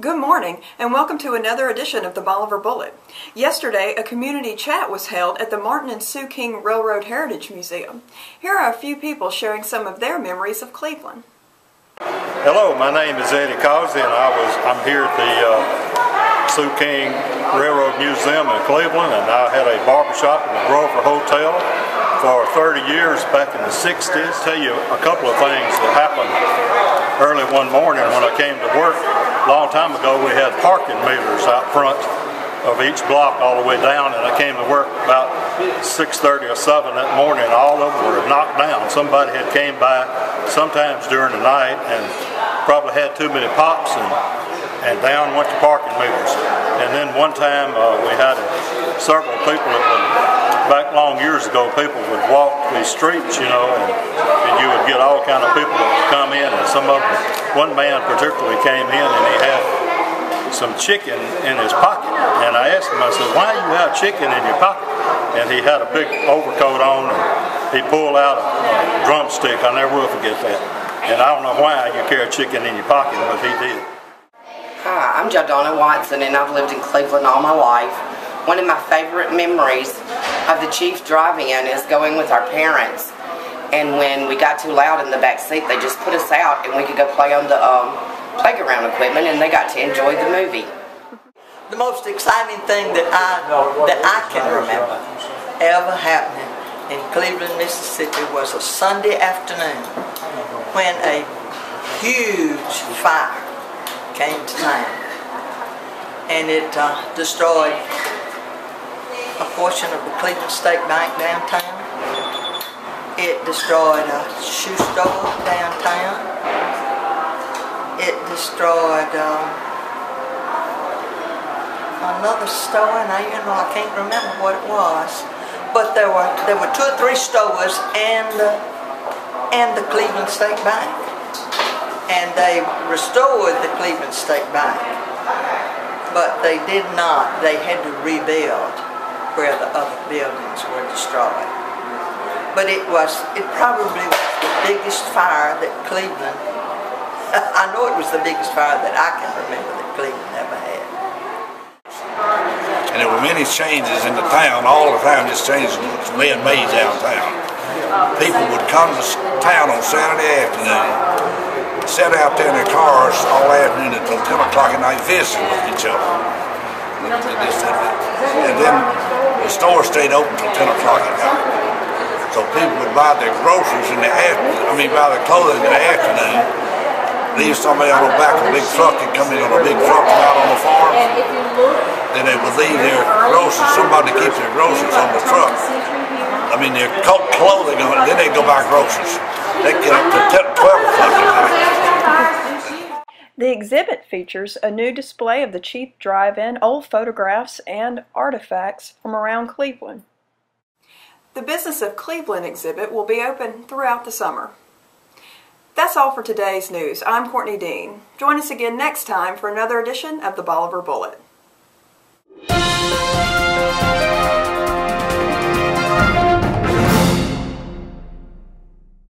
Good morning, and welcome to another edition of the Bolivar Bullet. Yesterday, a community chat was held at the Martin and Sue King Railroad Heritage Museum. Here are a few people sharing some of their memories of Cleveland. Hello, my name is Eddie Causey, and I'm here at the Sue King Railroad Museum in Cleveland, and I had a barbershop in the Grover Hotel for 30 years back in the 60s. Tell you a couple of things that happened early one morning when I came to work. A long time ago, we had parking meters out front of each block all the way down, and I came to work about 6:30 or 7 that morning. All of them were knocked down. Somebody had came by sometimes during the night and probably had too many pops, and down went the parking meters. And then one time we had several people that would, back long years ago, people would walk these streets, you know, and you would get all kind of people that would come in, and some of them, one man particularly came in and he had some chicken in his pocket, and I asked him, I said, why do you have chicken in your pocket? And he had a big overcoat on, and he pulled out a drumstick. I never will forget that. And I don't know why you carry chicken in your pocket, but he did. Hi, I'm Jadonna Watson, and I've lived in Cleveland all my life. One of my favorite memories of the Chief drive-in is going with our parents, and when we got too loud in the back seat, they just put us out and we could go play on the playground equipment, and they got to enjoy the movie. The most exciting thing that I can remember ever happening in Cleveland, Mississippi was a Sunday afternoon when a huge fire came to town, and it destroyed a portion of the Cleveland State Bank downtown. It destroyed a shoe store downtown. It destroyed another store, and I can't remember what it was. But there were 2 or 3 stores and the Cleveland State Bank, and they restored the Cleveland State Bank, but they did not. They had to rebuild where the other buildings were destroyed. But it probably was the biggest fire that Cleveland, I know it was the biggest fire that I can remember that Cleveland ever had. And there were many changes in the town. All the time just changes was being made downtown. People would come to town on Saturday afternoon, sit out there in their cars all afternoon until 10 o'clock at night visiting with each other. And then the store stayed open until 10 o'clock at night. So people would buy their groceries in the afternoon, buy their clothing in the afternoon, leave somebody on the back of a big truck and come in on a big truck out on the farm. Then they would leave their groceries, somebody to keep their groceries on the truck. Their clothing on it, then they'd go buy groceries. They'd get up to 12 o'clock at night. The exhibit features a new display of the Chief Drive-In, old photographs, and artifacts from around Cleveland. The Business of Cleveland exhibit will be open throughout the summer. That's all for today's news. I'm Courtney Dean. Join us again next time for another edition of the Bolivar Bullet.